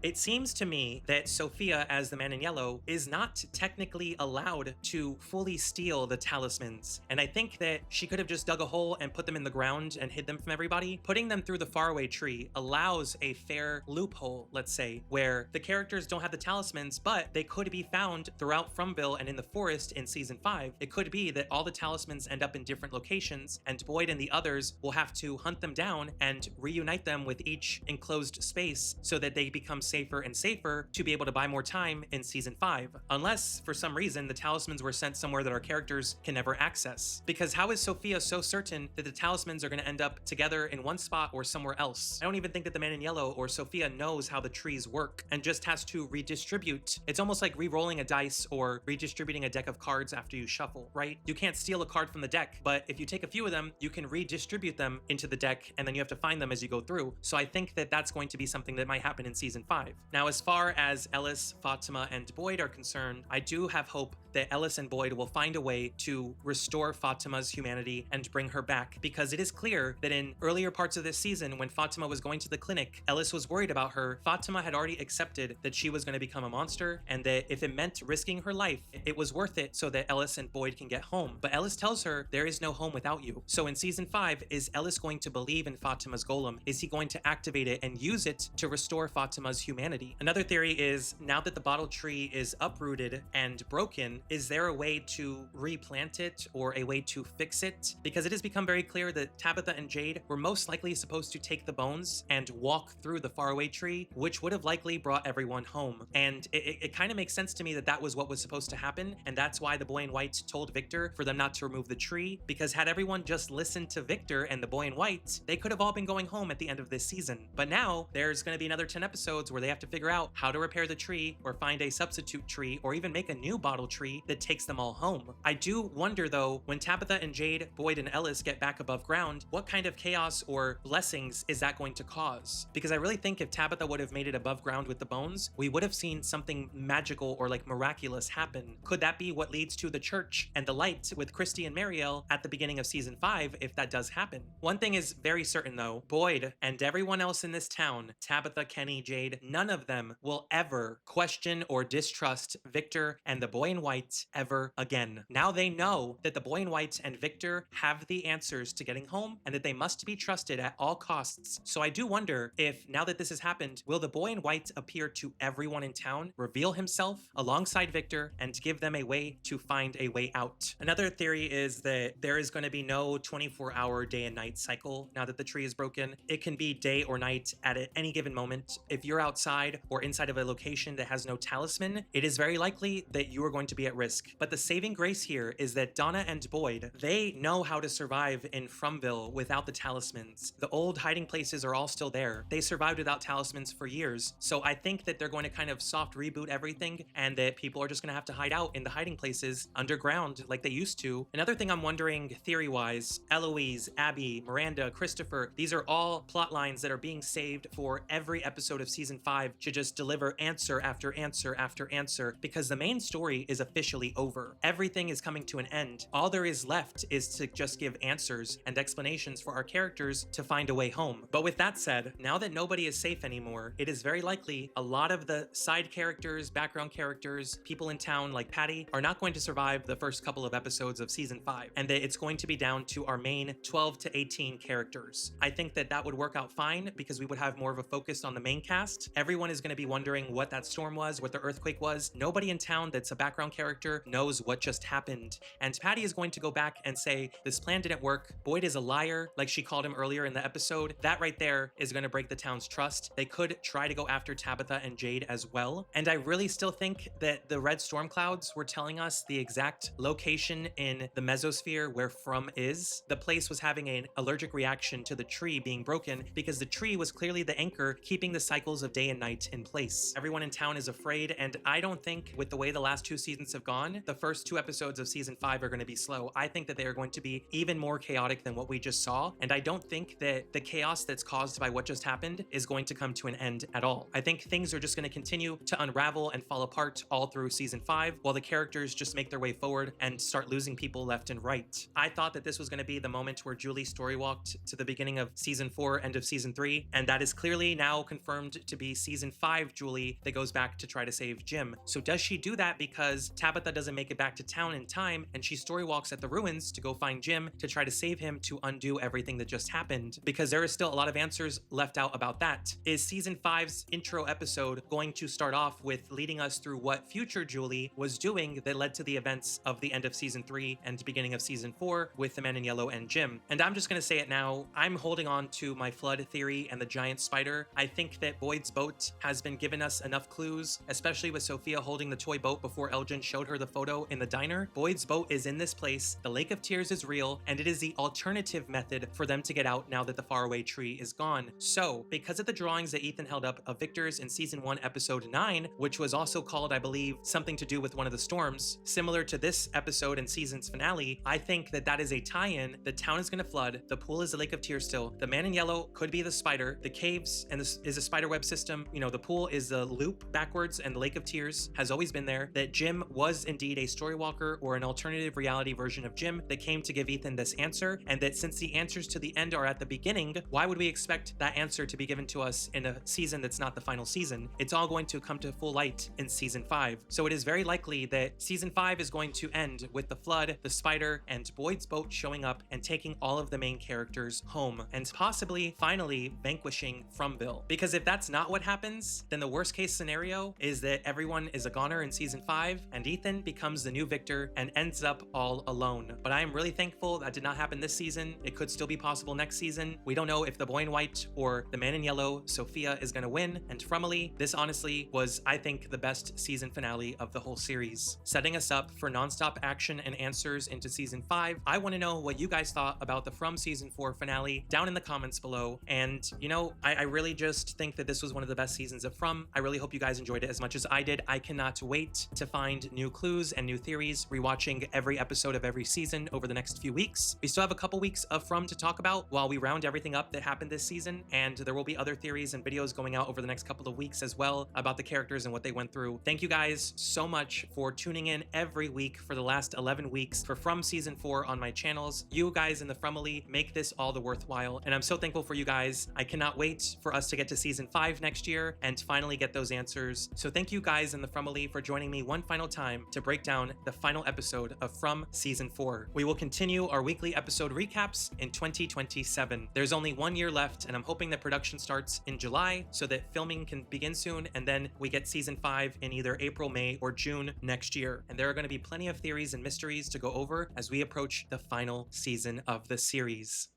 A: It seems to me that Sophia, as the man in yellow, is not technically allowed to fully steal the talismans, and I think that she could have just dug a hole and put them in the ground and hid them from everybody. Putting them through the faraway tree allows a fair loophole, let's say, where the characters don't have the talismans, but they could be found throughout Fromville and in the forest in season 5. It could be that all the talismans end up in different locations, and Boyd and the others will have to hunt them down and reunite them with each enclosed space so that they become safer and safer to be able to buy more time in season 5. Unless, for some reason, the talismans were sent somewhere that our characters can never access. Because how is Sophia so certain that the talismans are going to end up together in one spot or somewhere else? I don't even think that the man in yellow or Sophia knows how the trees work and just has to redistribute. It's almost like re-rolling a dice or redistributing a deck of cards after you shuffle, right? You can't steal a card from the deck, but if you take a few of them, you can redistribute them into the deck, and then you have to find them as you go through. So I think that that's going to be something that might happen in season 5. Now, as far as Ellis, Fatima, and Boyd are concerned, I do have hope that Ellis and Boyd will find a way to restore Fatima's humanity and bring her back, because it is clear that in earlier parts of this season, when Fatima was going to the clinic, Ellis was worried about her. Fatima had already accepted that she was going to become a monster, and that if it meant risking her life, it was worth it so that Ellis and Boyd can get home. But Ellis tells her, there is no home without you. So in season 5, is Ellis going to believe in Fatima's golem? Is he going to activate it and use it to restore Fatima's humanity? Another theory is, now that the bottle tree is uprooted and broken, is there a way to replant it or a way to fix it? Because it has become very clear that Tabitha and Jade were most likely supposed to take the bones and walk through the faraway tree, which would have likely brought everyone home. And it kind of makes sense to me that that was what was supposed to happen, and that's why the boy in white told Victor for them not to remove the tree, because had everyone just listened to Victor and the boy in white, they could have all been been going home at the end of this season. But now there's going to be another 10 episodes where they have to figure out how to repair the tree or find a substitute tree or even make a new bottle tree that takes them all home. I do wonder though, when Tabitha and Jade, Boyd and Ellis get back above ground, what kind of chaos or blessings is that going to cause? Because I really think if Tabitha would have made it above ground with the bones, we would have seen something magical or like miraculous happen. Could that be what leads to the church and the light with Kristi and Marielle at the beginning of season 5 if that does happen? One thing is very certain though, Boyd and everyone else in this town, Tabitha, Kenny, Jade, none of them will ever question or distrust Victor and the boy in white ever again. Now they know that the boy in white and Victor have the answers to getting home and that they must be trusted at all costs. So I do wonder if now that this has happened, will the boy in white appear to everyone in town, reveal himself alongside Victor, and give them a way to find a way out? Another theory is that there is going to be no 24-hour day and night cycle now that the tree is broken. It can be day or night at any given moment. If you're outside or inside of a location that has no talisman, it is very likely that you are going to be at risk. But the saving grace here is that Donna and Boyd, they know how to survive in Fromville without the talismans. The old hiding places are all still there. They survived without talismans for years. So I think that they're going to kind of soft reboot everything and that people are just going to have to hide out in the hiding places underground like they used to. Another thing I'm wondering theory-wise, Eloise, Abby, Miranda, Christopher, these are all plot lines that are being saved for every episode of season 5 to just deliver answer after answer after answer, because the main story is officially over. Everything is coming to an end. All there is left is to just give answers and explanations for our characters to find a way home. But with that said, now that nobody is safe anymore, it is very likely a lot of the side characters, background characters, people in town like Patty are not going to survive the first couple of episodes of season 5, and that it's going to be down to our main 12 to 18 characters. I think that that would work out fine because we would have more of a focus on the main cast. Everyone is going to be wondering what that storm was, what the earthquake was. Nobody in town that's a background character knows what just happened. And Patty is going to go back and say, this plan didn't work. Boyd is a liar, like she called him earlier in the episode. That right there is going to break the town's trust. They could try to go after Tabitha and Jade as well. And I really still think that the red storm clouds were telling us the exact location in the mesosphere where From is. The place was having an allergic reaction to the tree being broken because the tree was clearly the anchor keeping the cycles of day and night in place. Everyone in town is afraid, and I don't think with the way the last 2 seasons have gone, the first 2 episodes of season 5 are going to be slow. I think that they are going to be even more chaotic than what we just saw, and I don't think that the chaos that's caused by what just happened is going to come to an end at all. I think things are just going to continue to unravel and fall apart all through season 5 while the characters just make their way forward and start losing people left and right. I thought that this was going to be the moment where Julie story walked to the beginning of season 4, end of season 3, and that is clearly now confirmed to be season 5 Julie that goes back to try to save Jim. So does she do that because Tabitha doesn't make it back to town in time and she story walks at the ruins to go find Jim to try to save him to undo everything that just happened? Because there is still a lot of answers left out about that. Is season 5's intro episode going to start off with leading us through what future Julie was doing that led to the events of the end of season 3 and beginning of season 4 with the Man in Yellow and Jim? And I'm just going to say it now, I'm holding on to my flood theory and the giant spider. I think that Boyd's boat has been given us enough clues, especially with Sophia holding the toy boat before Elgen showed her the photo in the diner. Boyd's boat is in this place, the Lake of Tears is real, and it is the alternative method for them to get out now that the faraway tree is gone. So, because of the drawings that Ethan held up of Victor's in season 1 episode 9, which was also called, I believe, something to do with one of the storms, similar to this episode in season's finale, I think that that is a tie-in. The town is going to flood, the pool is the Lake of Tears still, the Man in Yellow could be the spider, the caves and this is a spider web system, you know, the pool is the loop backwards, and the Lake of Tears has always been there, that Jim was indeed a story walker or an alternative reality version of Jim that came to give Ethan this answer, and that since the answers to the end are at the beginning, why would we expect that answer to be given to us in a season that's not the final season? It's all going to come to full light in season 5. So it is very likely that season 5 is going to end with the flood, the spider, and Boyd's boat showing up and taking all of the main characters home, and possibly finally vanquishing Fromville. Because if that's not what happens, then the worst case scenario is that everyone is a goner in season 5 and Ethan becomes the new Victor and ends up all alone. But I am really thankful that did not happen this season. It could still be possible next season. We don't know if the boy in white or the Man in Yellow, Sophia, is going to win. And FROMily, this honestly was, I think, the best season finale of the whole series, setting us up for nonstop action and answers into season 5. I want to know what you guys thought about the From season 4 finale down in in the comments below. And, you know, I really just think that this was one of the best seasons of From. I really hope you guys enjoyed it as much as I did. I cannot wait to find new clues and new theories, rewatching every episode of every season over the next few weeks. We still have a couple weeks of From to talk about while we round everything up that happened this season, and there will be other theories and videos going out over the next couple of weeks as well about the characters and what they went through. Thank you guys so much for tuning in every week for the last 11 weeks for From Season 4 on my channels. You guys in the FROMily make this all the worthwhile, and I'm so thankful for you guys. I cannot wait for us to get to Season 5 next year and finally get those answers. So thank you guys in the FROMily for joining me one final time to break down the final episode of From Season 4. We will continue our weekly episode recaps in 2027. There's only 1 year left, and I'm hoping that production starts in July so that filming can begin soon, and then we get Season 5 in either April, May, or June next year. And there are going to be plenty of theories and mysteries to go over as we approach the final season of the series.